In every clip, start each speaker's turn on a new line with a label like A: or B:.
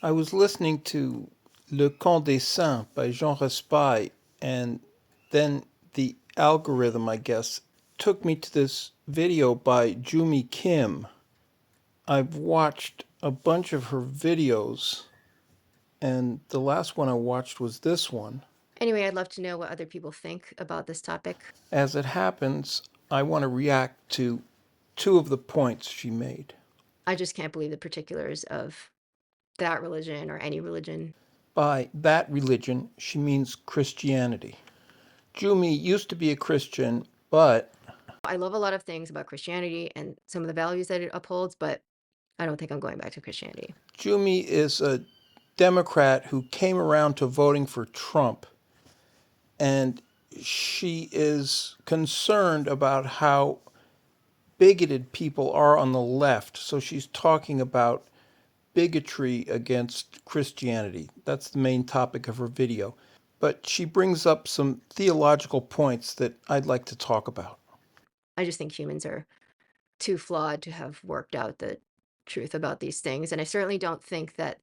A: I was listening to Le Camp des Saints by Jean Raspail, and then the algorithm, I guess, took me to this video by Joomi Kim. I've watched a bunch of her videos, and the last one I watched was this one.
B: Anyway, I'd love to know what other people think about this topic.
A: As it happens, I want to react to two of the points she made.
B: I just can't believe the particulars of that religion or any religion.
A: By that religion, she means Christianity. Joomi used to be a Christian, but
B: I love a lot of things about Christianity and some of the values that it upholds, but I don't think I'm going back to Christianity.
A: Joomi is a Democrat who came around to voting for Trump, and she is concerned about how bigoted people are on the left. So she's talking about bigotry against Christianity. That's the main topic of her video. But she brings up some theological points that I'd like to talk about.
B: I just think humans are too flawed to have worked out the truth about these things. And I certainly don't think that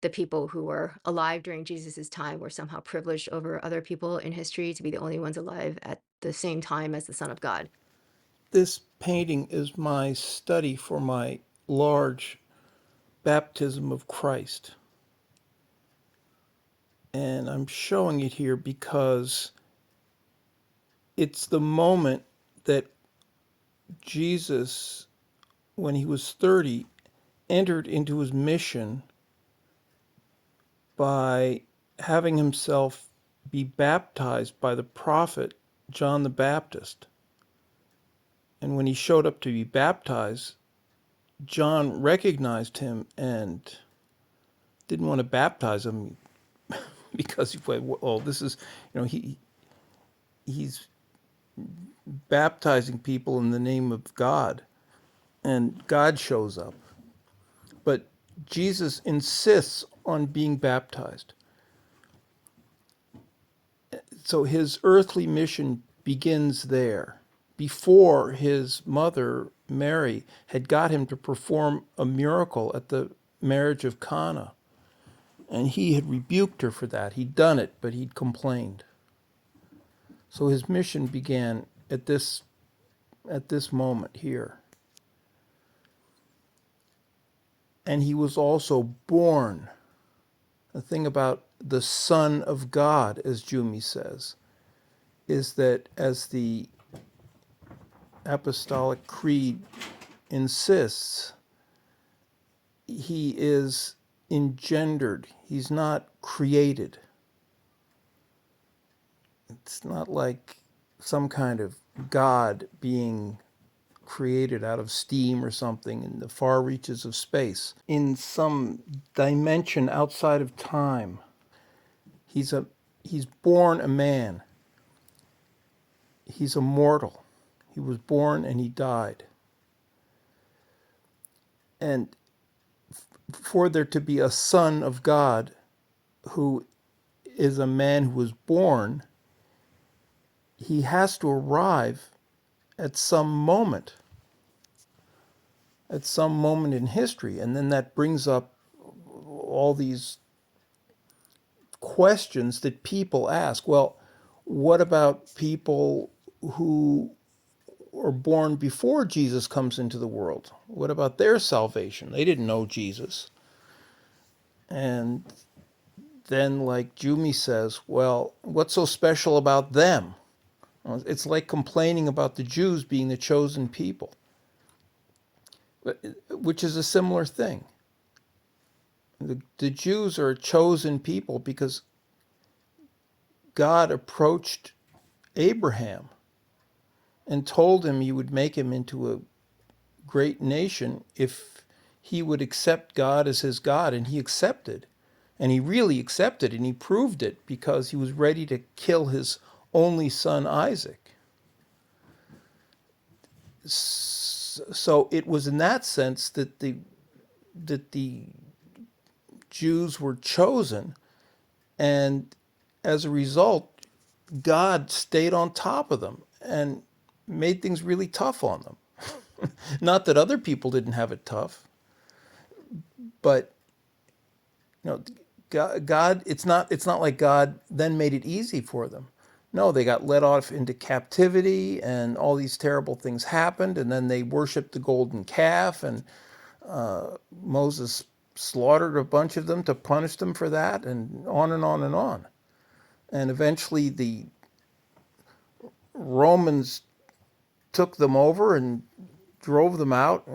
B: the people who were alive during Jesus's time were somehow privileged over other people in history to be the only ones alive at the same time as the Son of God.
A: This painting is my study for my large baptism of Christ. And I'm showing it here because it's the moment that Jesus, when he was 30, entered into his mission by having himself be baptized by the prophet John the Baptist. And when he showed up to be baptized, John recognized him and didn't want to baptize him because he went, well, this is, he's baptizing people in the name of God, and God shows up. But Jesus insists on being baptized. So his earthly mission begins there, before his mother, Mary, had got him to perform a miracle at the marriage of Cana. And he had rebuked her for that. He'd done it, but he'd complained. So his mission began at this moment here. And he was also born. The thing about the Son of God, as Joomi says, is that, as the Apostolic Creed insists, he is engendered. He's not created. It's not like some kind of God being created out of steam or something in the far reaches of space, in some dimension outside of time. He's born a man. He's a mortal. He was born and he died. And for there to be a Son of God who is a man who was born, he has to arrive at some moment in history. And then that brings up all these questions that people ask. Well, what about people who are born before Jesus comes into the world? What about their salvation? They didn't know Jesus. And then, like Joomi says, well, what's so special about them? It's like complaining about the Jews being the chosen people, which is a similar thing. The Jews are a chosen people because God approached Abraham and told him he would make him into a great nation if he would accept God as his God. And he accepted. And he really accepted, and he proved it because he was ready to kill his only son, Isaac. So it was in that sense that the Jews were chosen, and as a result, God stayed on top of them and made things really tough on them. Not that other people didn't have it tough, but You know, God, it's not like God then made it easy for them. No, they got led off into captivity, and all these terrible things happened, and then they worshipped the golden calf, and Moses slaughtered a bunch of them to punish them for that, and on and on and on. And eventually, the Romans took them over and drove them out.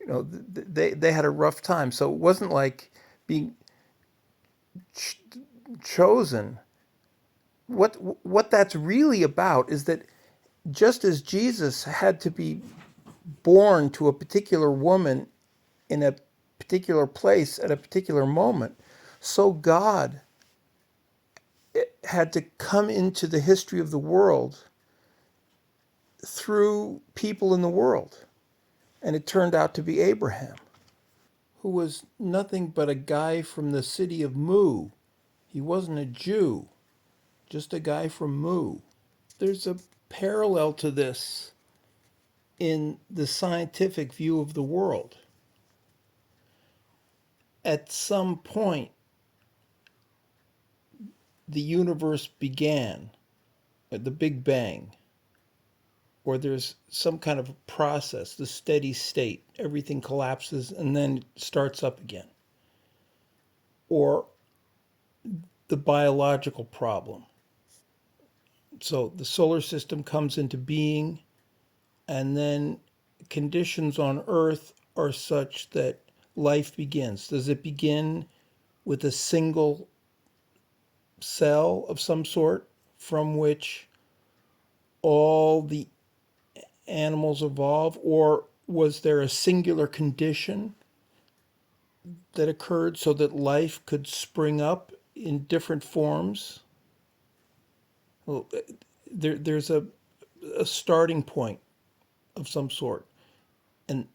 A: They had a rough time. So it wasn't like being ch- chosen. What that's really about is that just as Jesus had to be born to a particular woman in a particular place at a particular moment, so God had to come into the history of the world through people in the world. And it turned out to be Abraham, who was nothing but a guy from the city of Mu. He wasn't a Jew, just a guy from Mu. There's a parallel to this in the scientific view of the world. At some point, the universe began at the Big Bang, or there's some kind of a process, the steady state. Everything collapses and then starts up again. Or the biological problem. So the solar system comes into being, and then conditions on Earth are such that life begins. Does it begin with a single cell of some sort from which all the animals evolve, or was there a singular condition that occurred so that life could spring up in different forms? Well, there's a starting point of some sort, and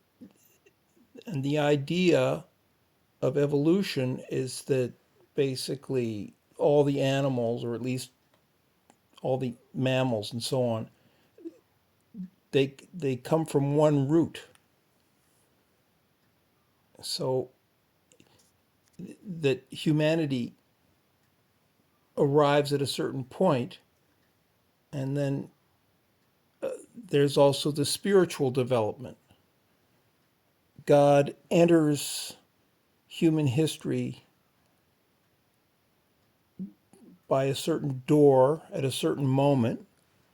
A: the idea of evolution is that basically all the animals, or at least all the mammals and so on, they come from one root. So that humanity arrives at a certain point, and then there's also the spiritual development. God enters human history by a certain door at a certain moment,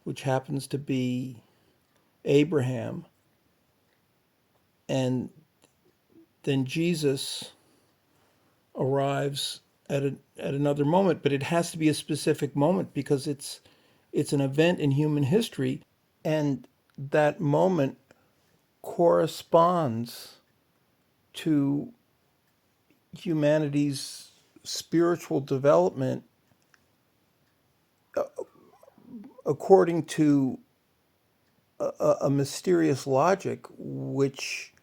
A: which happens to be Abraham, and then Jesus arrives at another moment, but it has to be a specific moment because it's an event in human history, and that moment corresponds to humanity's spiritual development according to a mysterious logic which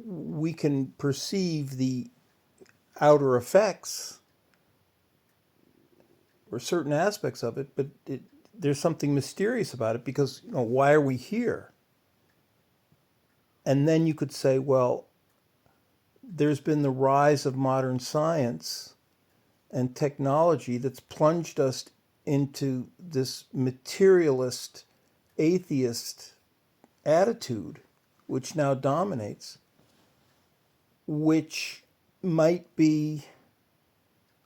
A: we can perceive the outer effects or certain aspects of it, but there's something mysterious about it because, why are we here? And then you could say, well, there's been the rise of modern science and technology that's plunged us into this materialist, atheist attitude, which now dominates, which might be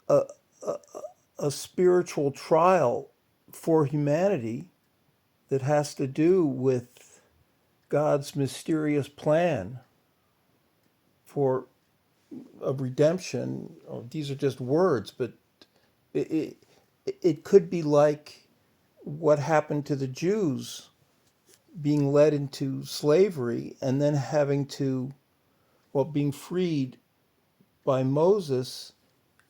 A: a spiritual trial for humanity that has to do with God's mysterious plan for of redemption. Oh, these are just words, but it, it could be like what happened to the Jews being led into slavery and then having to, well, being freed by Moses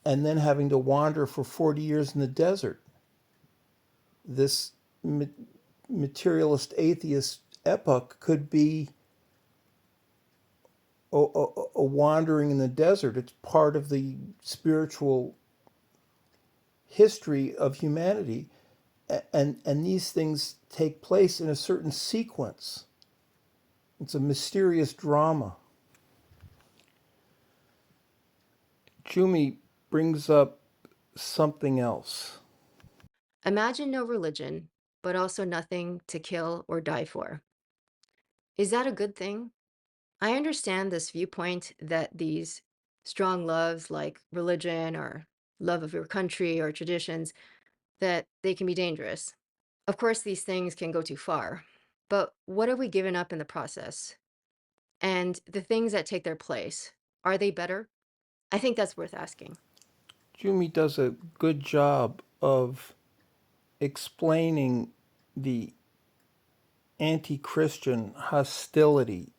A: and then having to wander for 40 years in the desert. This materialist atheist epoch could be a wandering in the desert. It's part of the spiritual history of humanity. And these things take place in a certain sequence. It's a mysterious drama. Jumi brings up something else.
B: Imagine no religion, but also nothing to kill or die for. Is that a good thing? I understand this viewpoint that these strong loves like religion or love of your country or traditions, that they can be dangerous. Of course, these things can go too far. But what have we given up in the process? And the things that take their place, are they better? I think that's worth asking.
A: Jumi does a good job of explaining the anti Christian hostility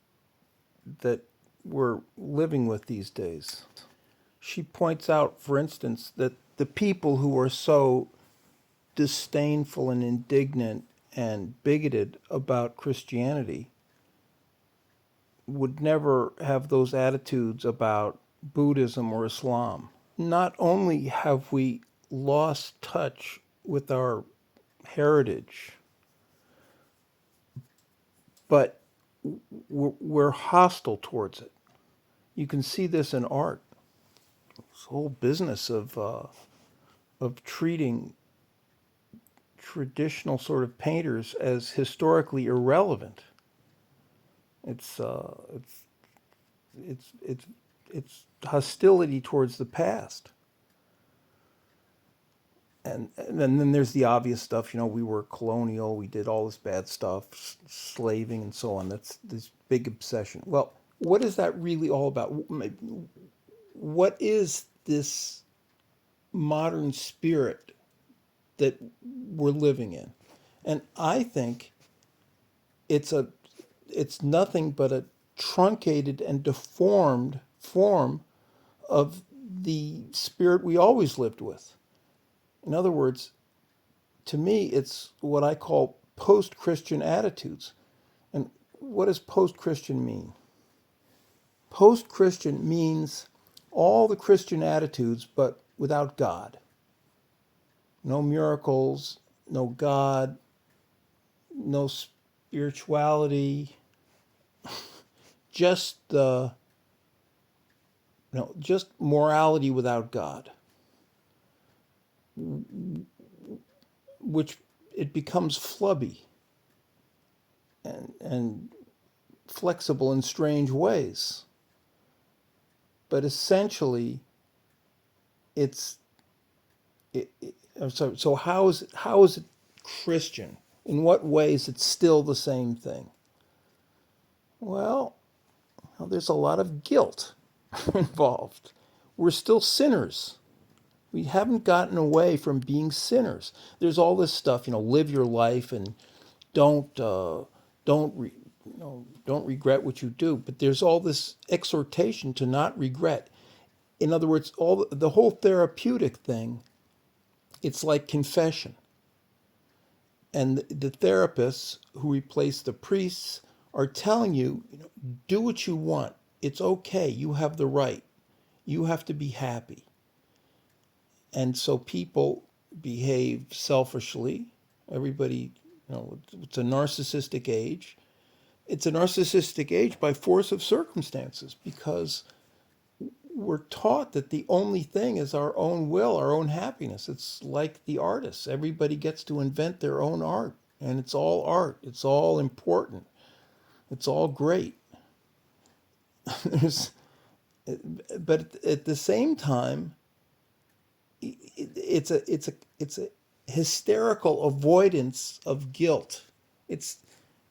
A: that we're living with these days. She points out, for instance, that the people who are so disdainful and indignant and bigoted about Christianity would never have those attitudes about Buddhism or Islam. Not only have we lost touch with our heritage, but we're hostile towards it. You can see this in art. This whole business of treating traditional sort of painters as historically irrelevant. It's uh, it's it's it's hostility towards the past. And then there's the obvious stuff. We were colonial. We did all this bad stuff, slaving and so on. That's this big obsession. Well, what is that really all about? What is this modern spirit that we're living in? And I think it's a it's nothing but a truncated and deformed form of the spirit we always lived with. In other words, to me, it's what I call post Christian attitudes. And what does post Christian mean? Post Christian means all the Christian attitudes, but without God. No miracles, no God, no spirituality, just the no, just morality without God, which it becomes flubby and flexible in strange ways. But essentially, it's so how is it Christian? In what ways it's still the same thing? Well, there's a lot of guilt involved. We're still sinners. We haven't gotten away from being sinners. There's all this stuff, live your life and don't don't re, don't regret what you do. But there's all this exhortation to not regret. In other words, all the whole therapeutic thing, it's like confession. And the therapists who replace the priests are telling you, do what you want. It's okay. You have the right. You have to be happy. And so people behave selfishly. Everybody, it's a narcissistic age. It's a narcissistic age by force of circumstances because we're taught that the only thing is our own will, our own happiness. It's like the artists. Everybody gets to invent their own art, and it's all art. It's all important. It's all great. There's, but at the same time, it's a hysterical avoidance of guilt. It's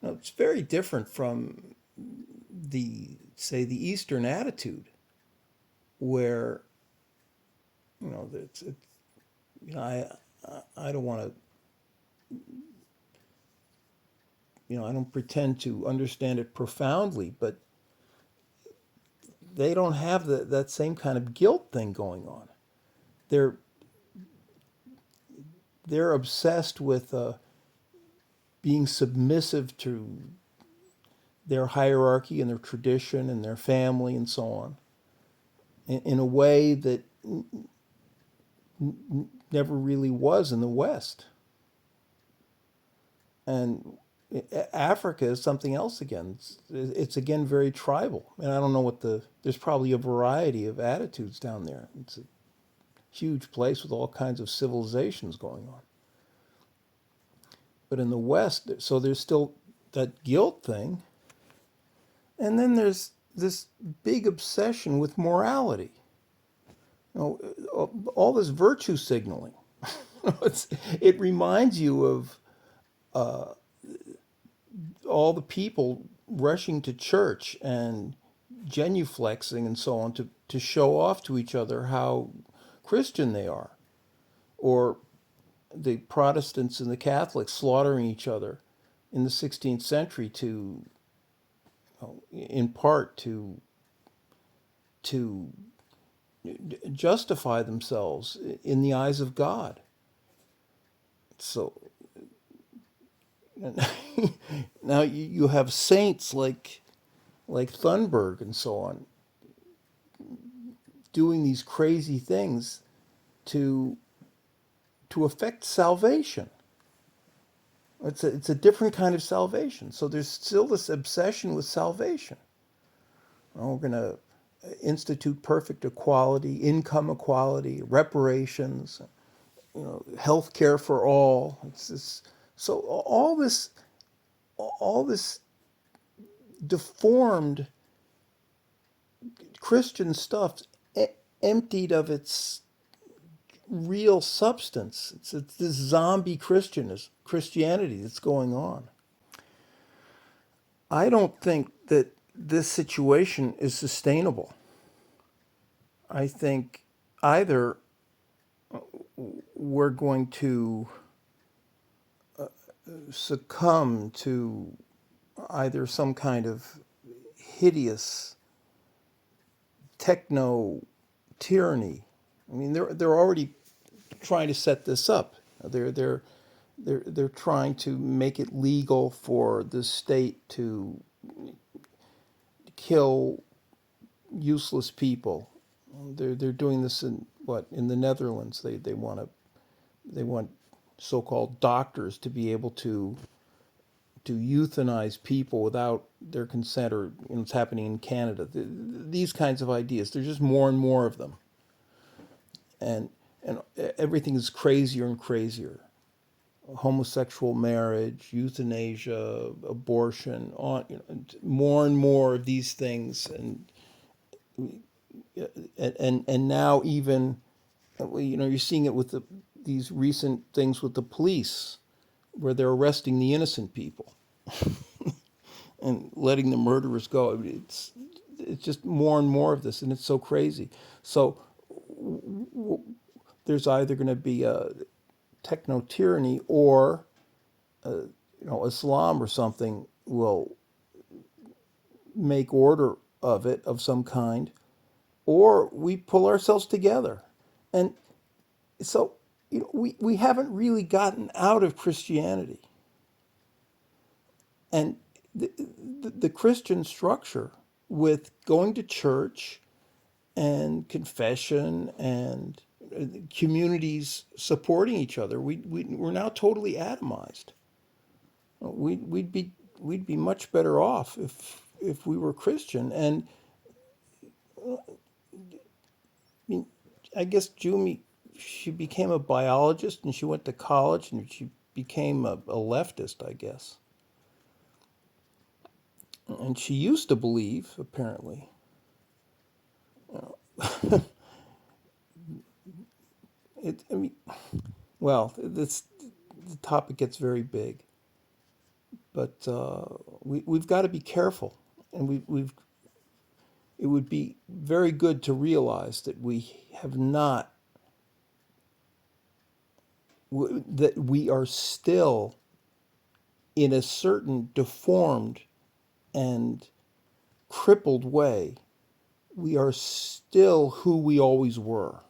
A: it's very different from the say the Eastern attitude, where it's I don't want to I don't pretend to understand it profoundly, but they don't have that same kind of guilt thing going on. They're they're obsessed with being submissive to their hierarchy and their tradition and their family and so on in a way that never really was in the West. And Africa is something else again. It's again very tribal, and I don't know what there's probably a variety of attitudes down there. It's a huge place with all kinds of civilizations going on. But in the West, so there's still that guilt thing, and then there's this big obsession with morality. You know, all this virtue signaling. It reminds you of all the people rushing to church and genuflexing and so on to show off to each other how Christian they are, or the Protestants and the Catholics slaughtering each other in the 16th century to, in part, to justify themselves in the eyes of God. So now you have saints like Thunberg and so on doing these crazy things to affect salvation. It's a different kind of salvation. So there's still this obsession with salvation. Well, we're going to institute perfect equality, income equality, reparations, health care for all. So all this deformed Christian stuff emptied of its real substance. It's this zombie Christianity that's going on. I don't think that this situation is sustainable. I think either we're going to succumb to either some kind of hideous techno tyranny. I mean, they're already trying to set this up. They're trying to make it legal for the state to kill useless people. They're doing this in the Netherlands. They want so-called doctors to be able to euthanize people without their consent, or it's happening in Canada. These kinds of ideas. There's just more and more of them, and everything is crazier and crazier. Homosexual marriage, euthanasia, abortion, more and more of these things, and now even you're seeing it with these recent things with the police, where they're arresting the innocent people and letting the murderers go. It's just more and more of this, and it's so crazy. So there's either going to be a techno tyranny, or Islam or something will make order of it of some kind, or we pull ourselves together. And so we haven't really gotten out of Christianity, and the Christian structure with going to church and confession and communities supporting each other, we're now totally atomized. We'd be much better off if we were Christian. And I mean, I guess Joomi, she became a biologist and she went to college and she became a leftist, I guess. And she used to believe, apparently. I mean, well, the topic gets very big, but we've got to be careful, and it would be very good to realize that that we are still in a certain deformed and crippled way. We are still who we always were.